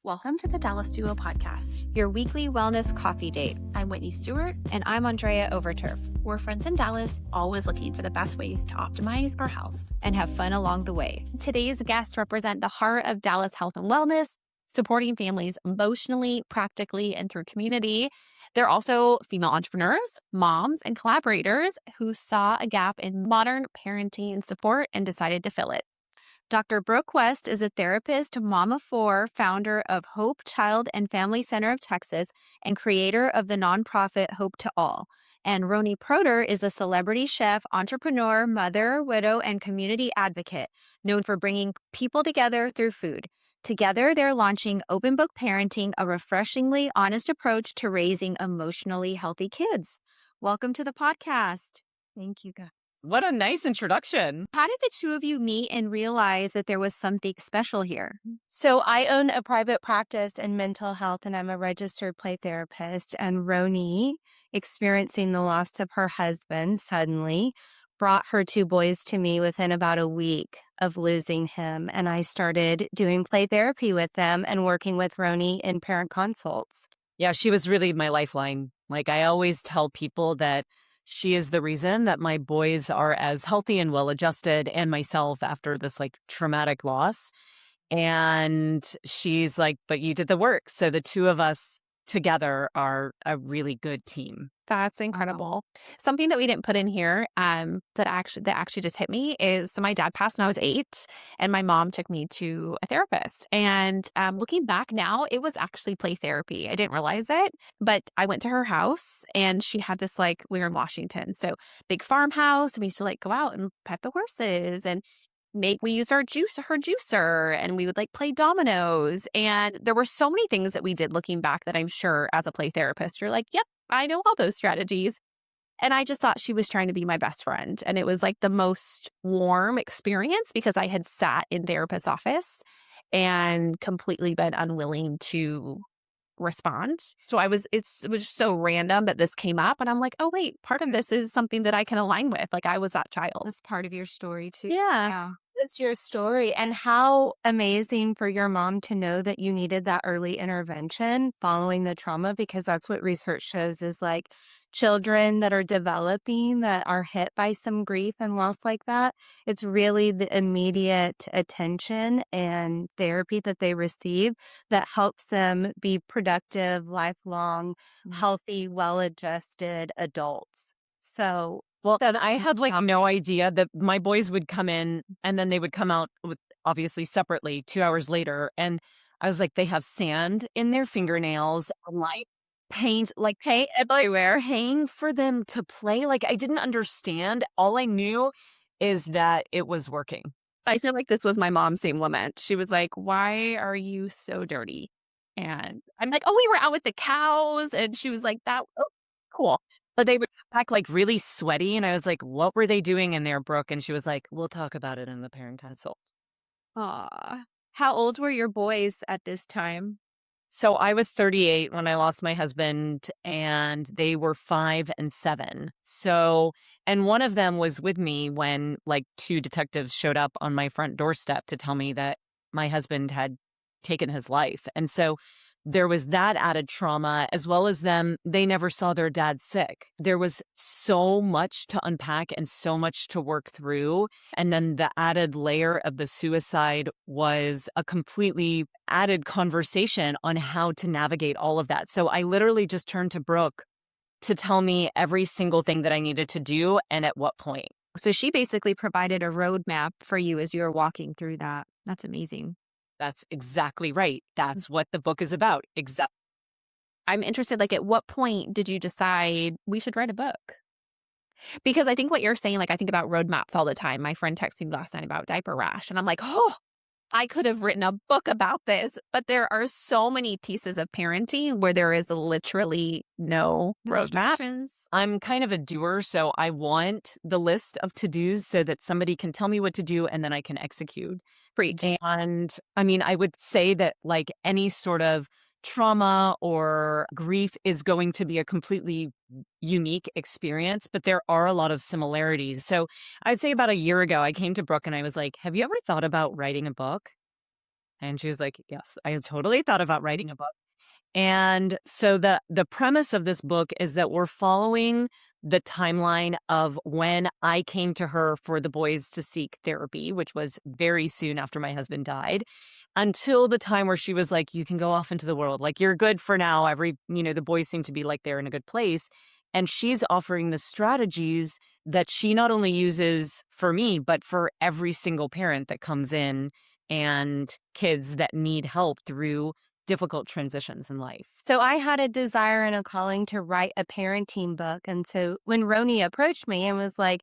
Welcome to the Dallas Duo Podcast, your weekly wellness coffee date. I'm Whitney Stuart. And I'm Andrea Overturf. We're friends in Dallas, always looking for the best ways to optimize our health and have fun along the way. Today's guests represent the heart of Dallas health and wellness, supporting families emotionally, practically, and through community. They're also female entrepreneurs, moms, and collaborators who saw a gap in modern parenting and support and decided to fill it. Dr. Brooke West is a therapist, mom of four, founder of Hope Child and Family Center of Texas, and creator of the nonprofit Hope to All. And Roni Proter is a celebrity chef, entrepreneur, mother, widow, and community advocate, known for bringing people together through food. Together, they're launching Open Book Parenting, a refreshingly honest approach to raising emotionally healthy kids. Welcome to the podcast. Thank you, guys. What a nice introduction. How did the two of you meet and realize that there was something special here? So I own a private practice in mental health, and I'm a registered play therapist. And Roni, experiencing the loss of her husband suddenly, brought her two boys to me within about a week of losing him. And I started doing play therapy with them and working with Roni in parent consults. Yeah, she was really my lifeline. Like, I always tell people that she is the reason that my boys are as healthy and well-adjusted, and myself after this traumatic loss. And she's like, but you did the work. So the two of us together are a really good team. That's incredible. Something that we didn't put in here that actually just hit me is, so my dad passed when I was 8 and my mom took me to a therapist. And looking back now, it was actually play therapy. I didn't realize it, but I went to her house and she had this, we were in Washington, so big farmhouse. And we used to go out and pet the horses and we used her juicer, and we would play dominoes. And there were so many things that we did looking back that I'm sure as a play therapist, you're like, yep, I know all those strategies. And I just thought she was trying to be my best friend. And it was the most warm experience because I had sat in therapist's office and completely been unwilling to respond. So it was just so random that this came up, and I'm like, oh wait, part of this is something that I can align with. I was that child. That's part of your story too. Yeah. That's your story. And how amazing for your mom to know that you needed that early intervention following the trauma, because that's what research shows is children that are developing that are hit by some grief and loss like that. It's really the immediate attention and therapy that they receive that helps them be productive, lifelong, healthy, well-adjusted adults. So well, then I had no idea that my boys would come in and then they would come out with obviously separately 2 hours later. And I was like, they have sand in their fingernails, paint everywhere, hanging for them to play. I didn't understand. All I knew is that it was working. I feel like this was my mom's same lament. She was like, why are you so dirty? And I'm like, oh, we were out with the cows. And she was like, oh, cool. But they would come back really sweaty. And I was like, what were they doing in there, Brooke? And she was like, we'll talk about it in the parent consult. Aw. How old were your boys at this time? So I was 38 when I lost my husband, and they were 5 and 7. So, and one of them was with me when 2 detectives showed up on my front doorstep to tell me that my husband had taken his life. And so there was that added trauma, as well as they never saw their dad sick. There was so much to unpack and so much to work through. And then the added layer of the suicide was a completely added conversation on how to navigate all of that. So I literally just turned to Brooke to tell me every single thing that I needed to do and at what point. So she basically provided a roadmap for you as you were walking through that. That's amazing. That's exactly right. That's what the book is about. Exactly. I'm interested, at what point did you decide we should write a book? Because I think what you're saying, I think about roadmaps all the time. My friend texted me last night about diaper rash, and I'm like, oh, I could have written a book about this. But there are so many pieces of parenting where there is literally no roadmap. I'm kind of a doer, so I want the list of to-dos so that somebody can tell me what to do and then I can execute. Preach. And I mean, I would say that any sort of trauma or grief is going to be a completely unique experience, but there are a lot of similarities. So I'd say about a year ago, I came to Brooke and I was like, have you ever thought about writing a book? And she was like, yes, I had totally thought about writing a book. And so the premise of this book is that we're following the timeline of when I came to her for the boys to seek therapy, which was very soon after my husband died, until the time where she was like, you can go off into the world. Like, you're good for now. The boys seem to be like they're in a good place. And she's offering the strategies that she not only uses for me, but for every single parent that comes in and kids that need help through difficult transitions in life. So I had a desire and a calling to write a parenting book. And so when Roni approached me and was like,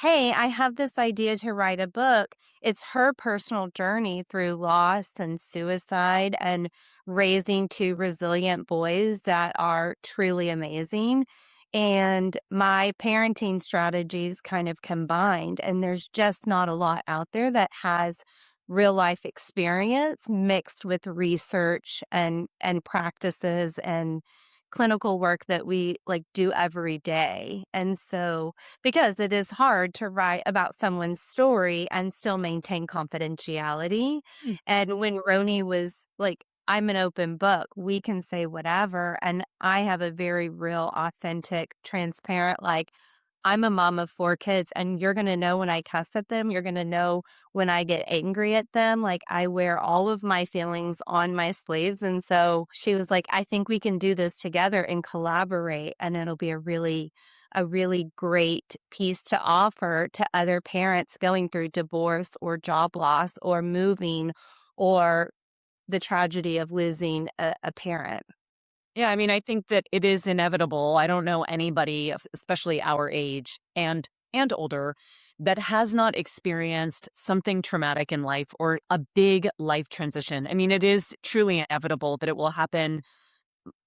hey, I have this idea to write a book, it's her personal journey through loss and suicide and raising two resilient boys that are truly amazing. And my parenting strategies kind of combined. And there's just not a lot out there that has real life experience mixed with research and practices and clinical work that we like do every day. And so because it is hard to write about someone's story and still maintain confidentiality. Mm. And when Roni was like, I'm an open book, we can say whatever. And I have a very real, authentic, transparent, like, I'm a mom of four kids, and you're going to know when I cuss at them. You're going to know when I get angry at them. Like, I wear all of my feelings on my sleeves. And so she was like, I think we can do this together and collaborate. And it'll be a really great piece to offer to other parents going through divorce or job loss or moving or the tragedy of losing a parent. Yeah, I mean, I think that it is inevitable. I don't know anybody, especially our age and older, that has not experienced something traumatic in life or a big life transition. I mean, it is truly inevitable that it will happen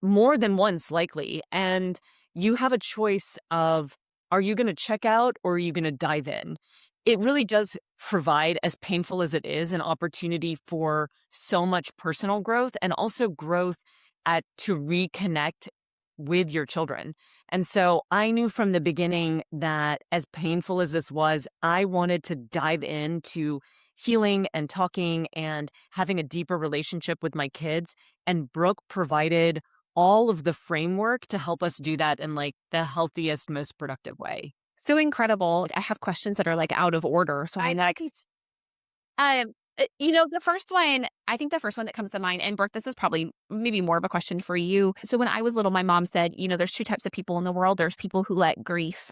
more than once, likely. And you have a choice of, are you going to check out or are you going to dive in? It really does provide, as painful as it is, an opportunity for so much personal growth and also growth at to reconnect with your children. And so I knew from the beginning that as painful as this was, I wanted to dive into healing and talking and having a deeper relationship with my kids. And Brooke provided all of the framework to help us do that in like the healthiest, most productive way. So incredible. I have questions that are like out of order. So I'm like, the first one, I think the first one that comes to mind, and Brooke, this is probably maybe more of a question for you. So when I was little, my mom said, there's two types of people in the world. There's people who let grief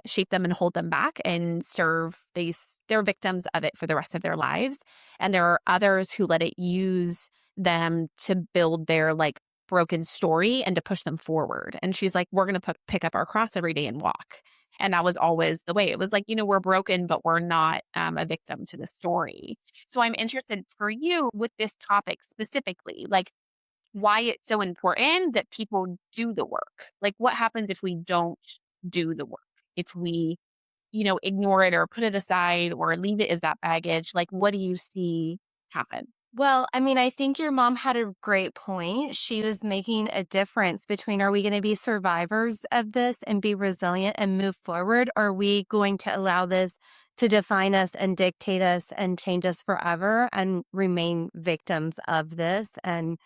shape them and hold them back and they're victims of it for the rest of their lives. And there are others who let it use them to build their like broken story and to push them forward. And she's like, we're going to pick up our cross every day and walk. And that was always the way. It was like, we're broken, but we're not a victim to the story. So I'm interested for you with this topic specifically, like why it's so important that people do the work. Like what happens if we don't do the work? If we, ignore it or put it aside or leave it as that baggage, like what do you see happen? Well, I mean, I think your mom had a great point. She was making a difference between, are we going to be survivors of this and be resilient and move forward? Or are we going to allow this to define us and dictate us and change us forever and remain victims of this and,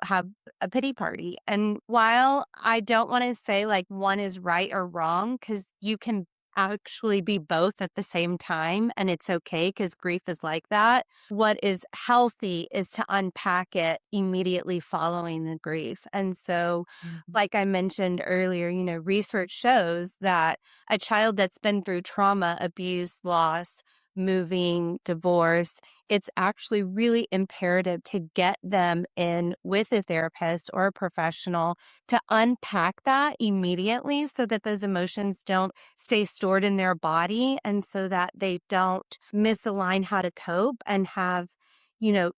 have a pity party? And while I don't want to say like one is right or wrong, because you can actually be both at the same time and it's okay because grief is like that. What is healthy is to unpack it immediately following the grief. And so, like I mentioned earlier, research shows that a child that's been through trauma, abuse, loss, moving, divorce, it's actually really imperative to get them in with a therapist or a professional to unpack that immediately so that those emotions don't stay stored in their body and so that they don't misalign how to cope and have,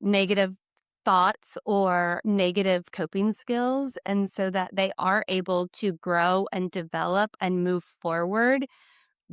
negative thoughts or negative coping skills. And so that they are able to grow and develop and move forward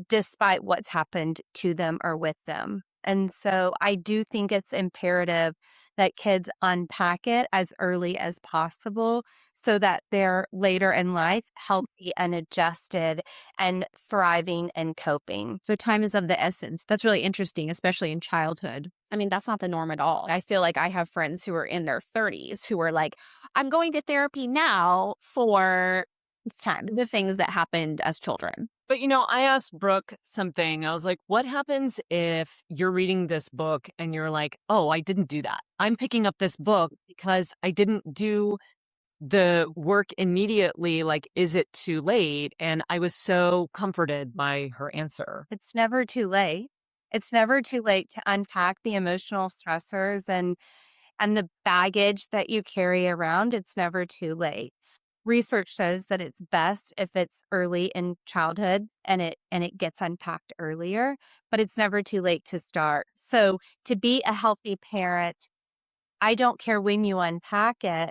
despite what's happened to them or with them. And so I do think it's imperative that kids unpack it as early as possible so that they're later in life healthy and adjusted and thriving and coping. So time is of the essence. That's really interesting, especially in childhood. I mean, that's not the norm at all. I feel like I have friends who are in their 30s who are like, I'm going to therapy now for It's time. the things that happened as children. But I asked Brooke something. I was like, what happens if you're reading this book and you're like, oh, I didn't do that. I'm picking up this book because I didn't do the work immediately. Like, is it too late? And I was so comforted by her answer. It's never too late. It's never too late to unpack the emotional stressors and the baggage that you carry around. It's never too late. Research shows that it's best if it's early in childhood and it gets unpacked earlier, but it's never too late to start. So to be a healthy parent, I don't care when you unpack it,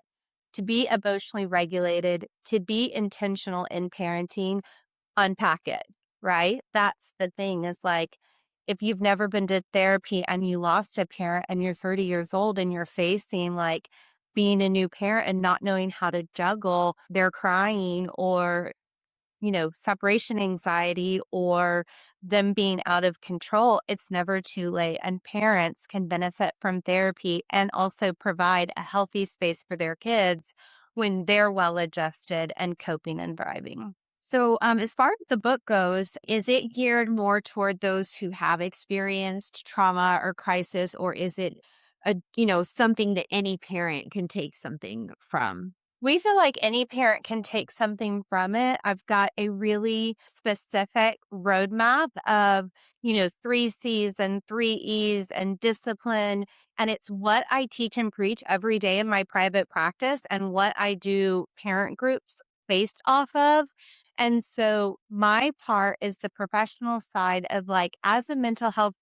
to be emotionally regulated, to be intentional in parenting, unpack it, right? That's the thing is like, if you've never been to therapy and you lost a parent and you're 30 years old and you're facing like being a new parent and not knowing how to juggle their crying or, separation anxiety or them being out of control, it's never too late. And parents can benefit from therapy and also provide a healthy space for their kids when they're well adjusted and coping and thriving. So, as far as the book goes, is it geared more toward those who have experienced trauma or crisis, or is it something that any parent can take something from? We feel like any parent can take something from it. I've got a really specific roadmap of, 3 C's and 3 E's and discipline. And it's what I teach and preach every day in my private practice and what I do parent groups based off of. And so my part is the professional side of like, as a mental health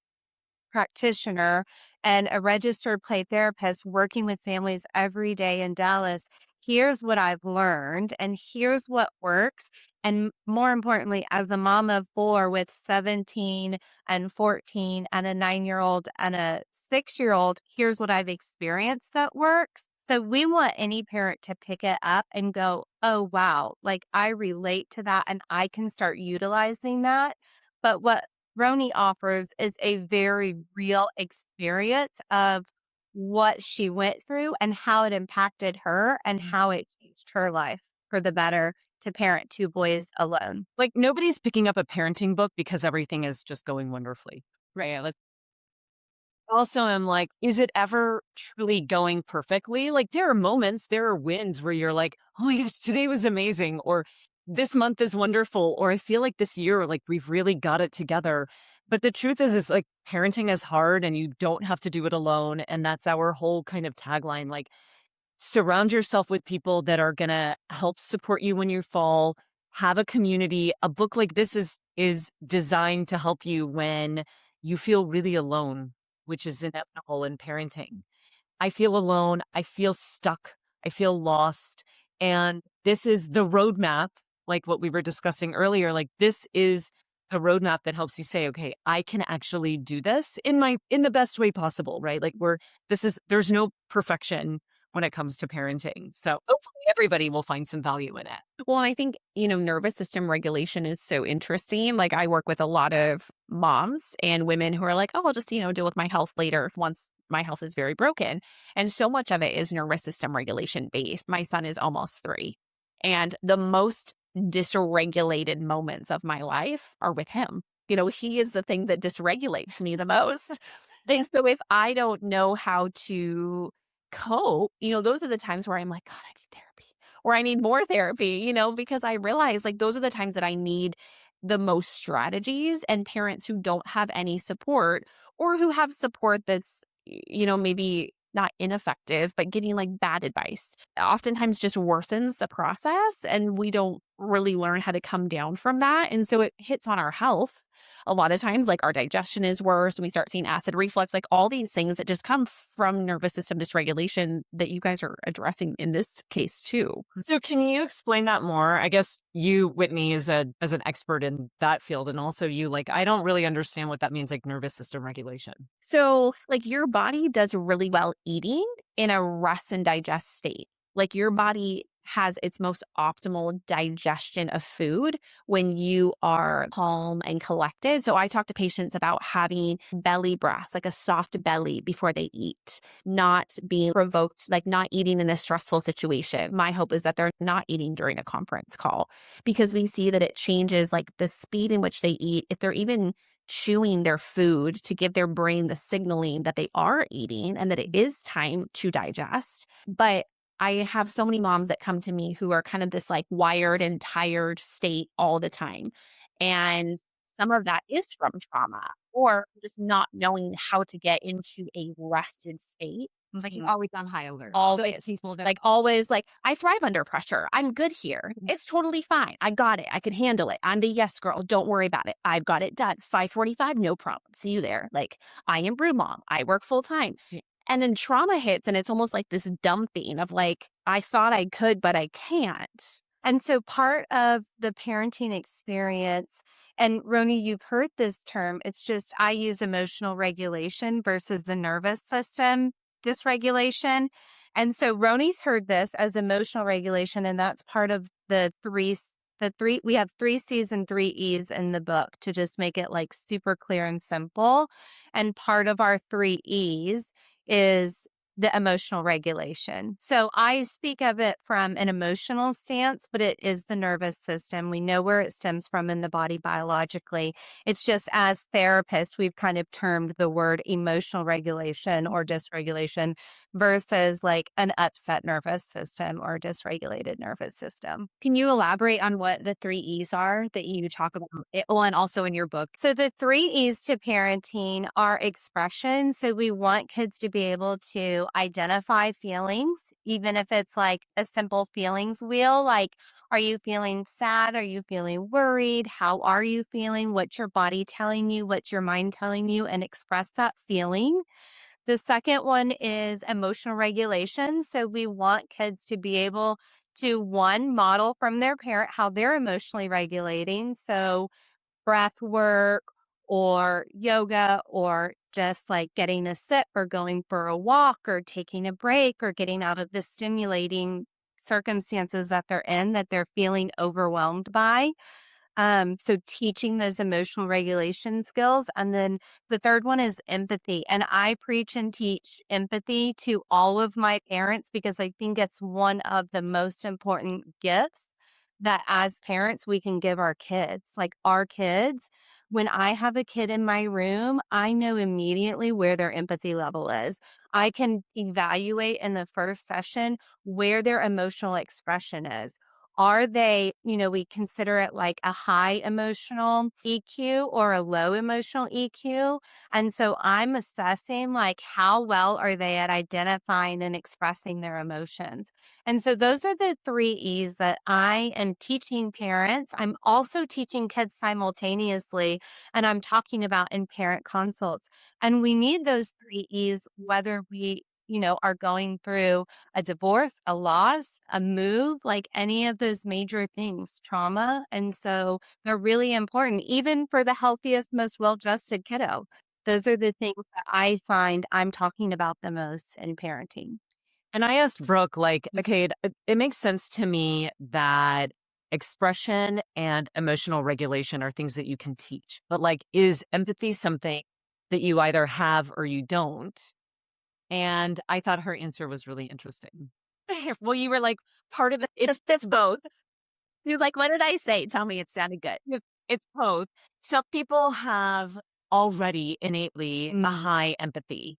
practitioner and a registered play therapist working with families every day in Dallas, here's what I've learned and here's what works. And more importantly, as a mom of 4 with 17 and 14 and a 9-year-old and a 6-year-old, here's what I've experienced that works. So we want any parent to pick it up and go, oh, wow, like I relate to that and I can start utilizing that. But what Roni offers is a very real experience of what she went through and how it impacted her and how it changed her life for the better to parent 2 boys alone. Like, nobody's picking up a parenting book because everything is just going wonderfully. Right. Like, Also, I'm like, is it ever truly going perfectly? Like, there are moments, there are wins where you're like, oh my gosh, today was amazing, or this month is wonderful, or I feel like this year, like, we've really got it together. But the truth is like, parenting is hard and you don't have to do it alone. And that's our whole kind of tagline. Like, surround yourself with people that are going to help support you when you fall. Have a community. A book like this is designed to help you when you feel really alone, which is inevitable in parenting. I feel alone. I feel stuck. I feel lost. And this is the roadmap, like what we were discussing earlier. Like, this is a roadmap that helps you say, okay, I can actually do this in the best way possible, right? Like, there's no perfection when it comes to parenting. So hopefully everybody will find some value in it. well, I think, nervous system regulation is so interesting. Like, I work with a lot of moms and women who are like, oh, I'll just, deal with my health later once my health is very broken. And so much of it is nervous system regulation based. My son is almost 3. And the most dysregulated moments of my life are with him. He is the thing that dysregulates me the most. And so if I don't know how to cope, those are the times where I'm like, God, I need therapy or I need more therapy, because I realize like those are the times that I need the most strategies, and parents who don't have any support or who have support that's, maybe not ineffective, but getting like bad advice oftentimes just worsens the process. And we don't really learn how to come down from that. And so it hits on our health a lot of times, like, our digestion is worse and we start seeing acid reflux, like all these things that just come from nervous system dysregulation that you guys are addressing in this case too. So can you explain that more? I guess you, Whitney, is as an expert in that field, and also you, like, I don't really understand what that means, like nervous system regulation. So, like, your body does really well eating in a rest and digest state. Like, your body has its most optimal digestion of food when you are calm and collected. So, I talk to patients about having belly breaths, like a soft belly before they eat, not being provoked, like not eating in a stressful situation. My hope is that they're not eating during a conference call because we see that it changes like the speed in which they eat. If they're even chewing their food to give their brain the signaling that they are eating and that it is time to digest. But I have so many moms that come to me who are kind of this like wired and tired state all the time. And some of that is from trauma or just not knowing how to get into a rested state. Like you're always on high alert. Always, People don't. like always, like I thrive under pressure. I'm good here. It's totally fine. I got it. I can handle it. I'm the yes girl. Don't worry about it. I've got it done. 5:45, no problem. See you there. Like I am brew mom. I work full time. And then trauma hits and it's almost like this dumping of like, I thought I could, but I can't. And so part of the parenting experience, and Roni, you've heard this term, it's just I use emotional regulation versus the nervous system dysregulation. And so Roni's heard this as emotional regulation, and that's part of we have 3 C's and 3 E's in the book to just make it like super clear and simple. And part of our 3 E's is the emotional regulation. So I speak of it from an emotional stance, but it is the nervous system. We know where it stems from in the body biologically. It's just as therapists, we've kind of termed the word emotional regulation or dysregulation versus like an upset nervous system or dysregulated nervous system. Can you elaborate on what the 3 E's are that you talk about? Well, and also in your book. So the 3 E's to parenting are expression. So we want kids to be able to identify feelings, even if it's like a simple feelings wheel, like, are you feeling sad? Are you feeling worried? How are you feeling? What's your body telling you? What's your mind telling you? And express that feeling. The second one is emotional regulation. So we want kids to be able to, one, model from their parent how they're emotionally regulating. So breath work or yoga or just like getting a sip or going for a walk or taking a break or getting out of the stimulating circumstances that they're in that they're feeling overwhelmed by. So teaching those emotional regulation skills. And then the third one is empathy. And I preach and teach empathy to all of my parents because I think it's one of the most important gifts that as parents we can give our kids. Like our kids, when I have a kid in my room, I know immediately where their empathy level is. I can evaluate in the first session where their emotional expression is. Are they, we consider it like a high emotional EQ or a low emotional EQ. And so I'm assessing like how well are they at identifying and expressing their emotions. And so those are the 3 E's that I am teaching parents. I'm also teaching kids simultaneously, and I'm talking about in parent consults. And we need those 3 E's, whether we are going through a divorce, a loss, a move, like any of those major things, trauma. And so they're really important, even for the healthiest, most well-adjusted kiddo. Those are the things that I find I'm talking about the most in parenting. And I asked Brooke, like, okay, it makes sense to me that expression and emotional regulation are things that you can teach. But like, is empathy something that you either have or you don't? And I thought her answer was really interesting. Well, you were like, part of it's both. You're like, what did I say? Tell me it sounded good. It's both. Some people have already innately a high empathy,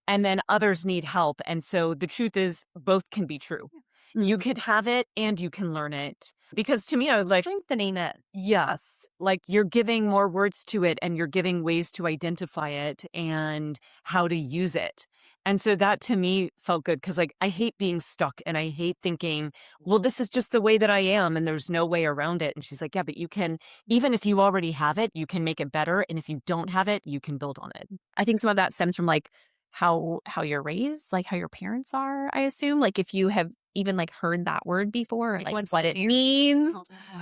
and then others need help. And so the truth is, both can be true. You could have it and you can learn it. Because to me, I was like, Strengthening it. yes, like you're giving more words to it and you're giving ways to identify it and how to use it. And so that to me felt good because, like, I hate being stuck and I hate thinking, well, this is just the way that I am and there's no way around it. And she's like, yeah, but you can, even if you already have it, you can make it better. And if you don't have it, you can build on it. I think some of that stems from, like, how you're raised, like, how your parents are, I assume, like, if you have even, like, heard that word before, like, what it means,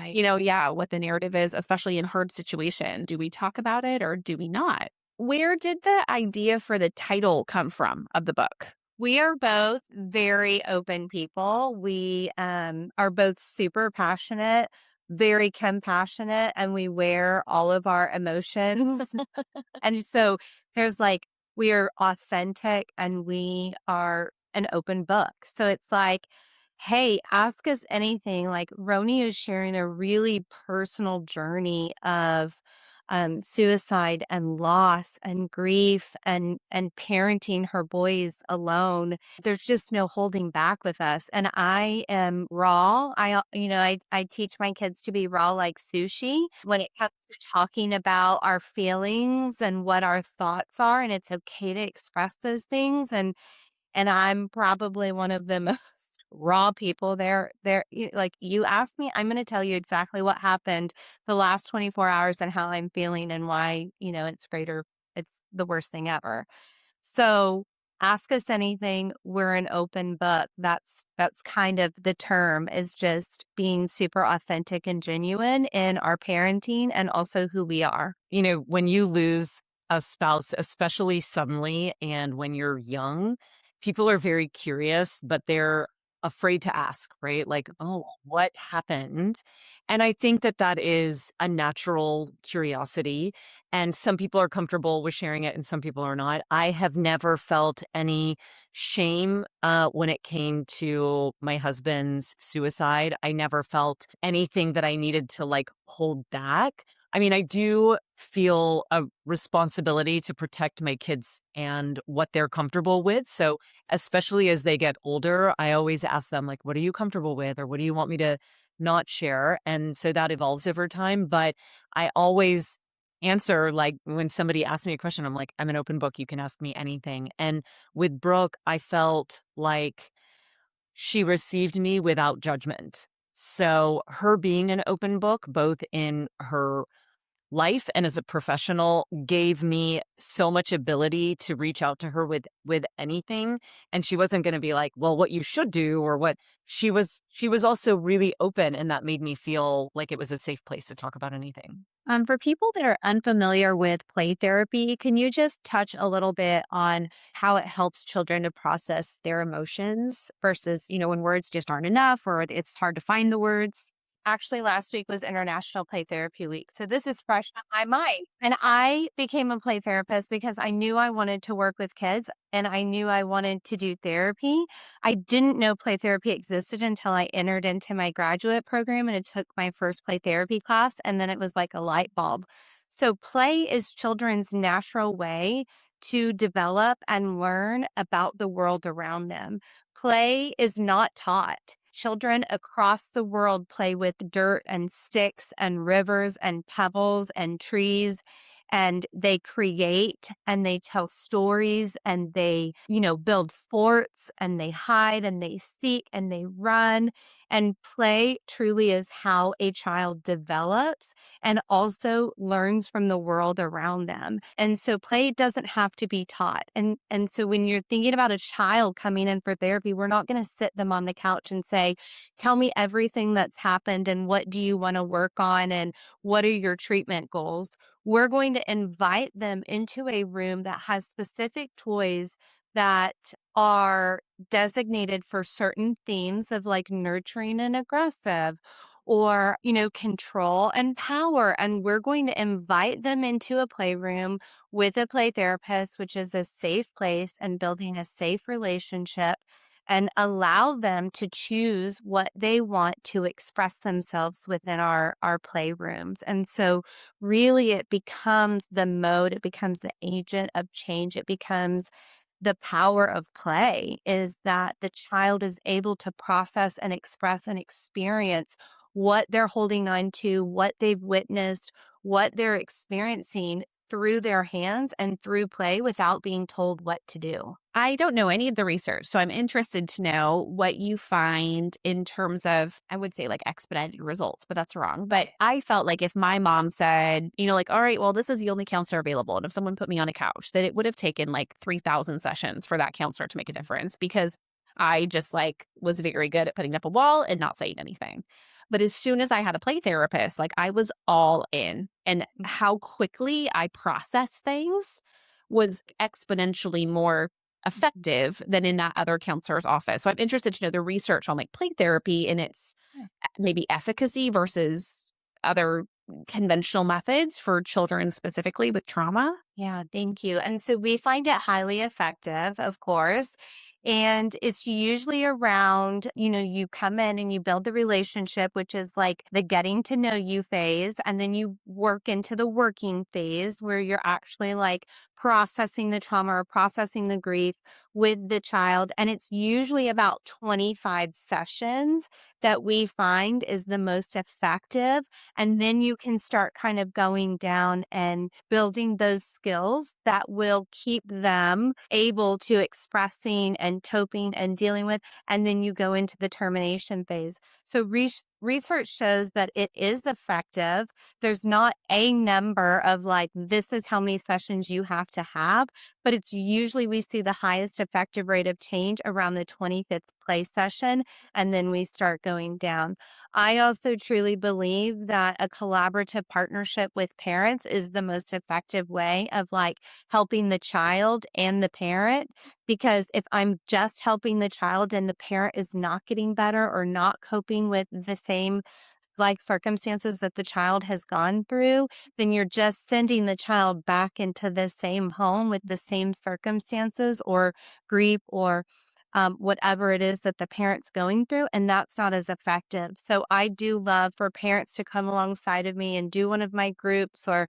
yeah, what the narrative is, especially in hard situation. Do we talk about it or do we not? Where did the idea for the title come from of the book? We are both very open people. We are both super passionate, very compassionate, and we wear all of our emotions. And so there's like, we are authentic and we are an open book. So it's like, hey, ask us anything. Like Roni is sharing a really personal journey of suicide and loss and grief and parenting her boys alone. There's just no holding back with us. And I am raw. I teach my kids to be raw like sushi when it comes to talking about our feelings and what our thoughts are. And it's okay to express those things. And I'm probably one of the most raw people there. Like you asked me, I'm going to tell you exactly what happened the last 24 hours and how I'm feeling and why, it's greater. It's the worst thing ever. So ask us anything. We're an open book. That's kind of the term, is just being super authentic and genuine in our parenting and also who we are. When you lose a spouse, especially suddenly, and when you're young, people are very curious, but they're afraid to ask, right? Like, oh, what happened? And I think that that is a natural curiosity. And some people are comfortable with sharing it and some people are not. I have never felt any shame when it came to my husband's suicide. I never felt anything that I needed to like hold back. I mean, I do feel a responsibility to protect my kids and what they're comfortable with. So, especially as they get older, I always ask them, like, what are you comfortable with? Or what do you want me to not share? And so that evolves over time. But I always answer, like, when somebody asks me a question, I'm like, I'm an open book. You can ask me anything. And with Brooke, I felt like she received me without judgment. So, her being an open book, both in her life and as a professional, gave me so much ability to reach out to her with anything. And she wasn't going to be like, well, what you should do, or what. She was also really open, and that made me feel like it was a safe place to talk about anything. For people that are unfamiliar with play therapy, can you just touch a little bit on how it helps children to process their emotions versus, when words just aren't enough or it's hard to find the words? Actually, last week was International Play Therapy Week. So this is fresh on my mind. And I became a play therapist because I knew I wanted to work with kids and I knew I wanted to do therapy. I didn't know play therapy existed until I entered into my graduate program and it took my first play therapy class. And then it was like a light bulb. So play is children's natural way to develop and learn about the world around them. Play is not taught. Children across the world play with dirt and sticks and rivers and pebbles and trees. And they create and they tell stories and they, build forts and they hide and they seek and they run. And play truly is how a child develops and also learns from the world around them. And so play doesn't have to be taught. And so when you're thinking about a child coming in for therapy, we're not going to sit them on the couch and say, tell me everything that's happened and what do you want to work on and what are your treatment goals. We're going to invite them into a room that has specific toys that are designated for certain themes of like nurturing and aggressive or, control and power. And we're going to invite them into a playroom with a play therapist, which is a safe place and building a safe relationship and allow them to choose what they want to express themselves within our playrooms. And so really it becomes the mode, it becomes the agent of change, it becomes the power of play is that the child is able to process and express and experience what they're holding on to, what they've witnessed, what they're experiencing through their hands and through play without being told what to do. I don't know any of the research, so I'm interested to know what you find in terms of, I would say like expedited results, but that's wrong. But I felt like if my mom said, like, all right, well, this is the only counselor available. And if someone put me on a couch, that it would have taken like 3,000 sessions for that counselor to make a difference because I just like was very good at putting up a wall and not saying anything. But as soon as I had a play therapist, like I was all in. And how quickly I process things was exponentially more effective than in that other counselor's office. So I'm interested to know the research on like play therapy and its maybe efficacy versus other conventional methods for children specifically with trauma. Yeah, thank you. And so we find it highly effective, of course. And it's usually around, you come in and you build the relationship, which is like the getting to know you phase. And then you work into the working phase where you're actually like processing the trauma or processing the grief with the child. And it's usually about 25 sessions that we find is the most effective. And then you can start kind of going down and building those skills that will keep them able to expressing and coping and dealing with. And then you go into the termination phase. So research shows that it is effective. There's not a number of like, this is how many sessions you have to have, but it's usually we see the highest effective rate of change around the 25th play session. And then we start going down. I also truly believe that a collaborative partnership with parents is the most effective way of like helping the child and the parent. Because if I'm just helping the child and the parent is not getting better or not coping with the same like circumstances that the child has gone through, then you're just sending the child back into the same home with the same circumstances or grief or whatever it is that the parent's going through. And that's not as effective. So I do love for parents to come alongside of me and do one of my groups or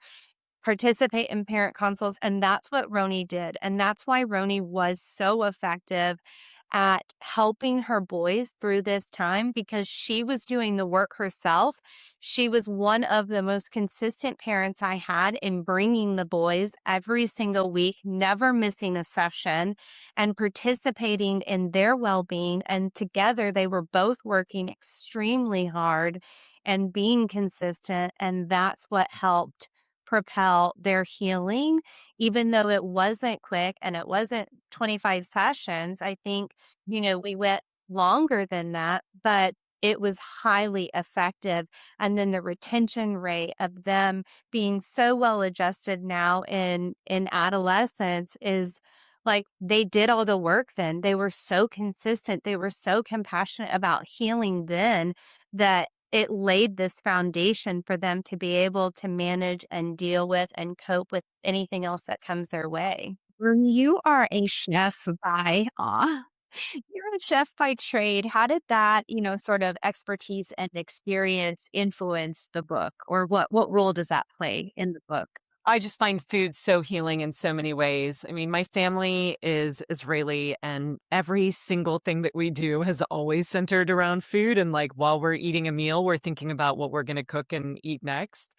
participate in parent consults. And that's what Roni did. And that's why Roni was so effective at helping her boys through this time because she was doing the work herself. She was one of the most consistent parents I had in bringing the boys every single week, never missing a session and participating in their well-being. And together they were both working extremely hard and being consistent. And that's what helped propel their healing, even though it wasn't quick and it wasn't 25 sessions. I think, we went longer than that, but it was highly effective. And then the retention rate of them being so well adjusted now in adolescence is like they did all the work then. They were so consistent. They were so compassionate about healing then that it laid this foundation for them to be able to manage and deal with and cope with anything else that comes their way. When you are a chef by you're a chef by trade. How did that, sort of expertise and experience influence the book, or what role does that play in the book? I just find food so healing in so many ways. I mean, my family is Israeli, and every single thing that we do has always centered around food. And like while we're eating a meal, we're thinking about what we're going to cook and eat next.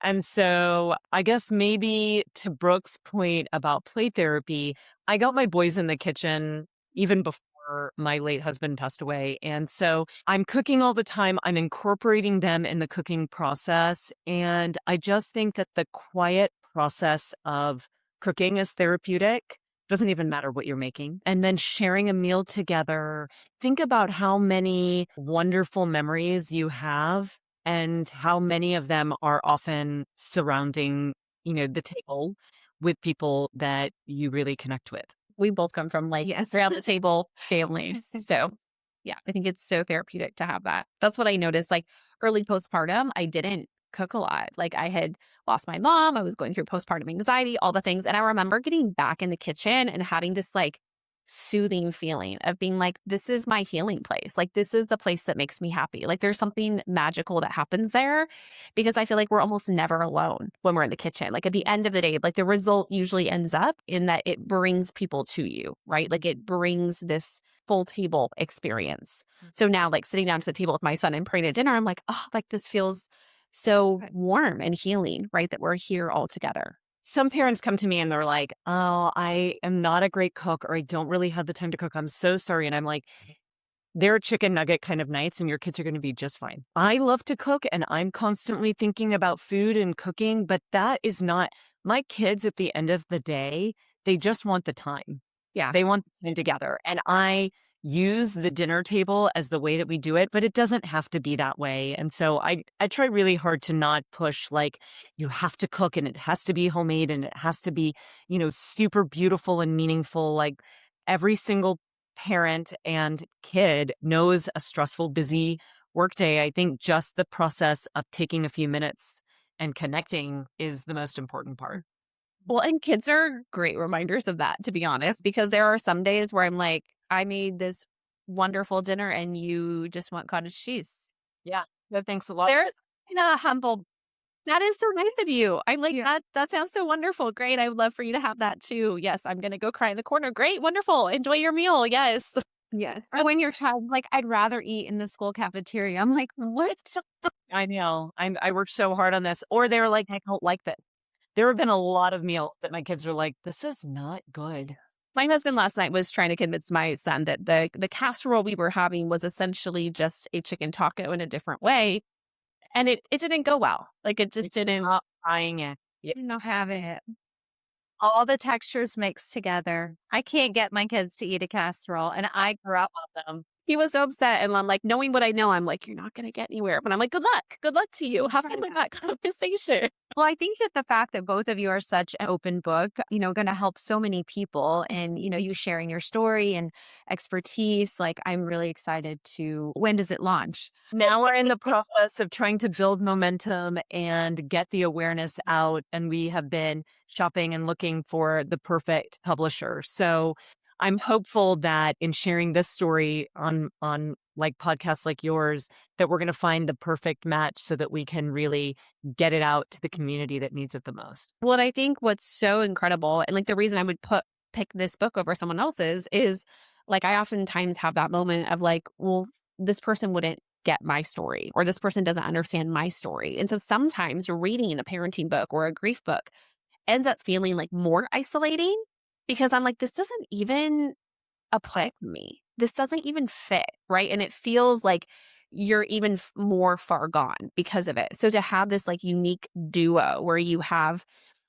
And so I guess maybe to Brooke's point about play therapy, I got my boys in the kitchen even before my late husband passed away. And so I'm cooking all the time. I'm incorporating them in the cooking process. And I just think that the quiet process of cooking is therapeutic. Doesn't even matter what you're making. And then sharing a meal together. Think about how many wonderful memories you have and how many of them are often surrounding, the table with people that you really connect with. We both come from like around the table families. So yeah, I think it's so therapeutic to have that. That's what I noticed. Like early postpartum, I didn't cook a lot. Like I had lost my mom. I was going through postpartum anxiety, all the things. And I remember getting back in the kitchen and having this like soothing feeling of being like, this is my healing place. Like this is the place that makes me happy. Like there's something magical that happens there because I feel like we're almost never alone when we're in the kitchen. Like at the end of the day, like the result usually ends up in that it brings people to you, right? Like it brings this full table experience. So now, like sitting down to the table with my son and praying at dinner, I'm like, oh, like this feels so warm and healing, right? That we're here all together. Some parents come to me and they're like, "Oh, I am not a great cook, or I don't really have the time to cook. I'm so sorry." And I'm like, there are chicken nugget kind of nights, and your kids are going to be just fine. I love to cook, and I'm constantly thinking about food and cooking, but that is not my kids at the end of the day. They just want the time. Yeah. They want the time together. And I use the dinner table as the way that we do it, but it doesn't have to be that way. And so I try really hard to not push like you have to cook and it has to be homemade and it has to be, super beautiful and meaningful. Like every single parent and kid knows a stressful, busy workday. I think just the process of taking a few minutes and connecting is the most important part. Well, and kids are great reminders of that, to be honest, because there are some days where I'm like, I made this wonderful dinner and you just want cottage cheese. Yeah. No, thanks a lot. There's a humble. That is so nice of you. I'm like, Yeah. that sounds so wonderful. Great. I would love for you to have that too. Yes, I'm going to go cry in the corner. Great. Wonderful. Enjoy your meal. Yes. Yes. Or when your child, like, I'd rather eat in the school cafeteria. I'm like, what? I know. I worked so hard on this. Or they're like, I don't like this. There have been a lot of meals that my kids are like, this is not good. My husband last night was trying to convince my son that the casserole we were having was essentially just a chicken taco in a different way. And it didn't go well. Like it just didn't. Not buying it. Yeah. Not having it. All the textures mixed together. I can't get my kids to eat a casserole, and I grew up on them. He was so upset. And I'm like, knowing what I know, I'm like, you're not going to get anywhere. But I'm like, good luck. Good luck to you. Have fun with that conversation. Well, I think that the fact that both of you are such an open book, going to help so many people and, you sharing your story and expertise, like I'm really excited when does it launch? Now we're in the process of trying to build momentum and get the awareness out. And we have been shopping and looking for the perfect publisher. So I'm hopeful that in sharing this story on like podcasts like yours, that we're going to find the perfect match so that we can really get it out to the community that needs it the most. Well, and I think what's so incredible, and like the reason I would pick this book over someone else's is like I oftentimes have that moment of like, well, this person wouldn't get my story or this person doesn't understand my story. And so sometimes reading a parenting book or a grief book ends up feeling like more isolating because I'm like, this doesn't even apply to me. This doesn't even fit, right? And it feels like you're even more far gone because of it. So to have this like unique duo where you have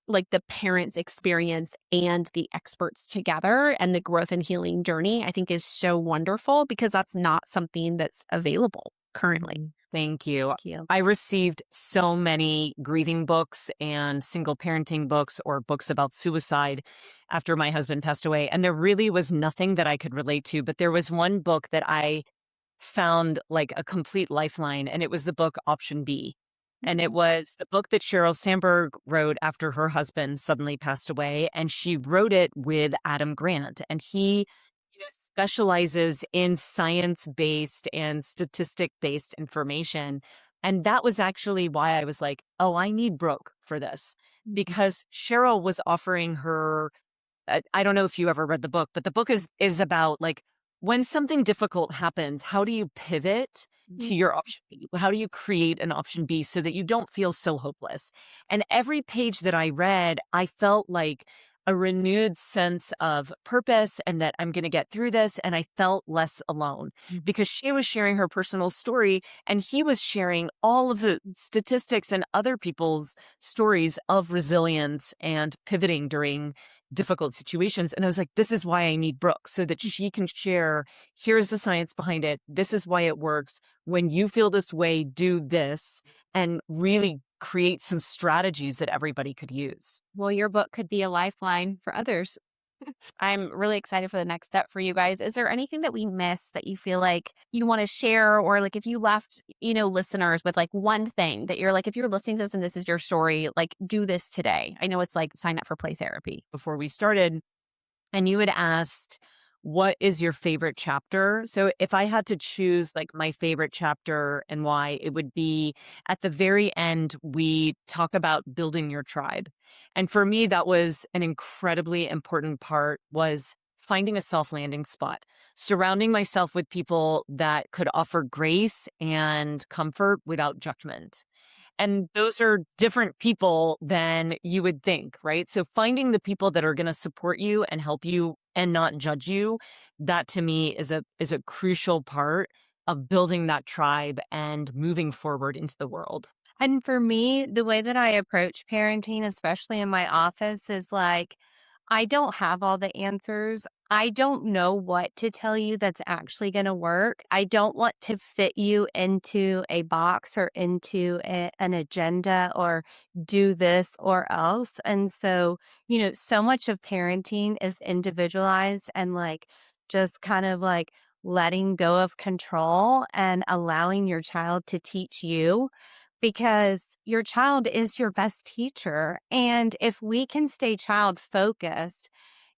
like the parents' experience and the experts together and the growth and healing journey, I think is so wonderful because that's not something that's available currently. Thank you. Thank you. I received so many grieving books and single parenting books or books about suicide after my husband passed away. And there really was nothing that I could relate to. But there was one book that I found like a complete lifeline, and it was the book Option B. And it was the book that Sheryl Sandberg wrote after her husband suddenly passed away. And she wrote it with Adam Grant. And he specializes in science-based and statistic-based information. And that was actually why I was like, oh, I need Brooke for this. Because Cheryl was offering her, I don't know if you ever read the book, but the book is about like, when something difficult happens, how do you pivot to your option B? How do you create an option B so that you don't feel so hopeless? And every page that I read, I felt like a renewed sense of purpose and that I'm going to get through this. And I felt less alone because she was sharing her personal story and he was sharing all of the statistics and other people's stories of resilience and pivoting during difficult situations. And I was like, this is why I need Brooke so that she can share, here's the science behind it. This is why it works. When you feel this way, do this, and really create some strategies that everybody could use. Well, your book could be a lifeline for others. I'm really excited for the next step for you guys. Is there anything that we missed that you feel like you want to share? Or like if you left, listeners with like one thing that you're like, if you're listening to this and this is your story, like do this today. I know it's like sign up for play therapy. Before we started, and you had asked, what is your favorite chapter? So if I had to choose like my favorite chapter and why, it would be at the very end, we talk about building your tribe. And for me, that was an incredibly important part, was finding a soft landing spot, surrounding myself with people that could offer grace and comfort without judgment. And those are different people than you would think, right? So finding the people that are going to support you and help you and not judge you, that to me is a crucial part of building that tribe and moving forward into the world. And for me, the way that I approach parenting, especially in my office, is like, I don't have all the answers. I don't know what to tell you that's actually going to work. I don't want to fit you into a box or into an agenda or do this or else. And so, so much of parenting is individualized and like just kind of like letting go of control and allowing your child to teach you because your child is your best teacher. And if we can stay child focused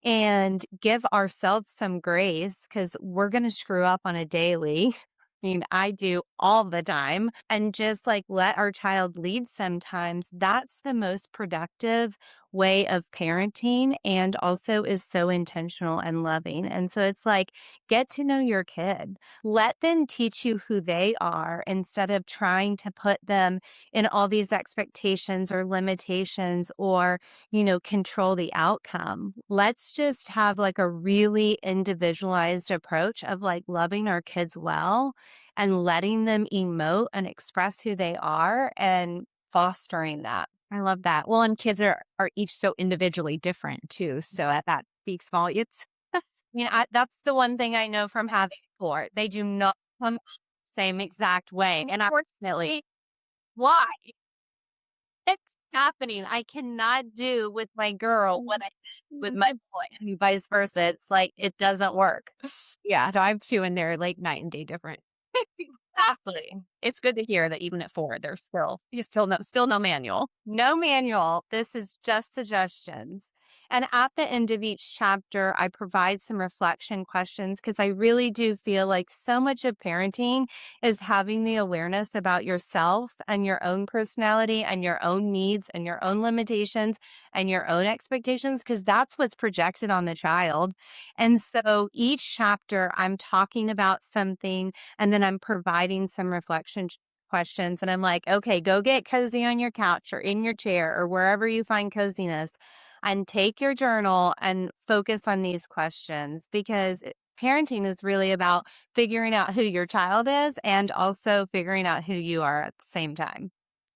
and give ourselves some grace, because we're going to screw up on a daily. I mean, I do all the time, and just like let our child lead sometimes, that's the most productive way of parenting and also is so intentional and loving. And so it's like, get to know your kid. Let them teach you who they are instead of trying to put them in all these expectations or limitations or, control the outcome. Let's just have like a really individualized approach of like loving our kids well and letting them emote and express who they are and fostering that. I love that. Well, and kids are each so individually different too. So that speaks volumes. That's the one thing I know from having four. They do not come the same exact way. And Unfortunately, why? It's happening. I cannot do with my girl what I did with my boy and vice versa. It's like, it doesn't work. yeah. So I have two and they're like night and day different. Exactly. It's good to hear that even at 4, there's still no manual. No manual. This is just suggestions. And at the end of each chapter, I provide some reflection questions because I really do feel like so much of parenting is having the awareness about yourself and your own personality and your own needs and your own limitations and your own expectations because that's what's projected on the child. And so each chapter, I'm talking about something and then I'm providing some reflection questions. And I'm like, okay, go get cozy on your couch or in your chair or wherever you find coziness and take your journal and focus on these questions because parenting is really about figuring out who your child is and also figuring out who you are at the same time.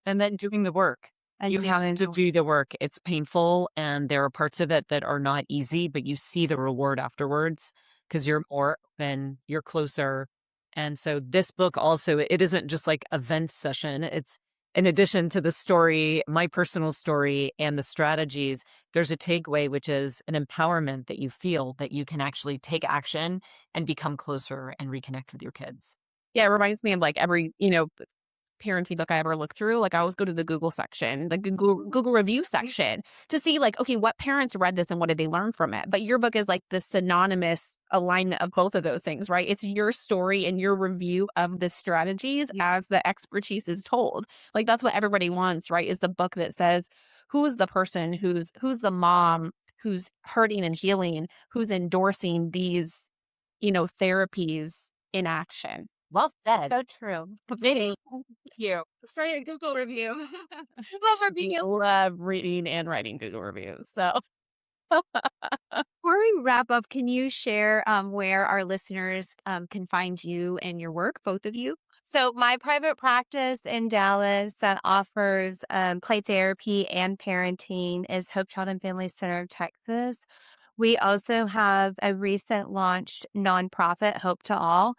And then doing the work. And You have to do the work. It's painful and there are parts of it that are not easy, but you see the reward afterwards because you're more open, you're closer. And so this book also, it isn't just like a vent session. It's in addition to the story, my personal story and the strategies, there's a takeaway, which is an empowerment that you feel that you can actually take action and become closer and reconnect with your kids. Yeah, it reminds me of like every, parenting book I ever look through. Like I always go to the Google section, the Google review section to see like, okay, what parents read this and what did they learn from it? But your book is like the synonymous alignment of both of those things, right? It's your story and your review of the strategies as the expertise is told. Like that's what everybody wants, right? Is the book that says who's the person who's the mom who's hurting and healing, who's endorsing these, therapies in action. Well said. so true. Thank you. Write a Google review. I love reading and writing Google reviews. So Before we wrap up, can you share where our listeners can find you and your work, both of you? So my private practice in Dallas that offers play therapy and parenting is Hope Child and Family Center of Texas. We also have a recent launched nonprofit, Hope to All,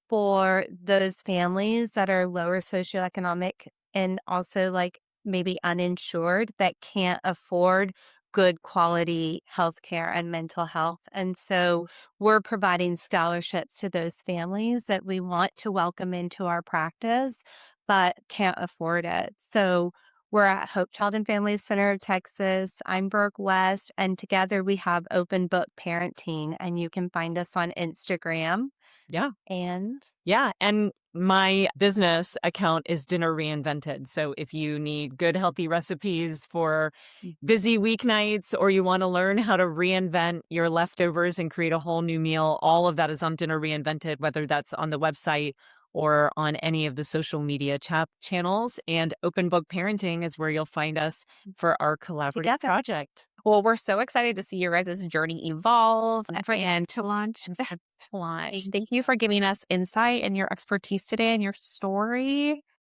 for those families that are lower socioeconomic and also like maybe uninsured that can't afford good quality healthcare and mental health. And so we're providing scholarships to those families that we want to welcome into our practice, but can't afford it. So We're at Hope Child and Family Center of Texas. I'm Brooke West, and together we have Open Book Parenting, and you can find us on Instagram. Yeah. And Yeah. And my business account is Dinner Reinvented. So if you need good, healthy recipes for busy weeknights, or you want to learn how to reinvent your leftovers and create a whole new meal, all of that is on Dinner Reinvented, whether that's on the website or on any of the social media channels. And Open Book Parenting is where you'll find us for our collaborative together. project. Well, we're so excited to see your guys' journey evolve and To launch. launch. Thank you for giving us insight and your expertise today and your story.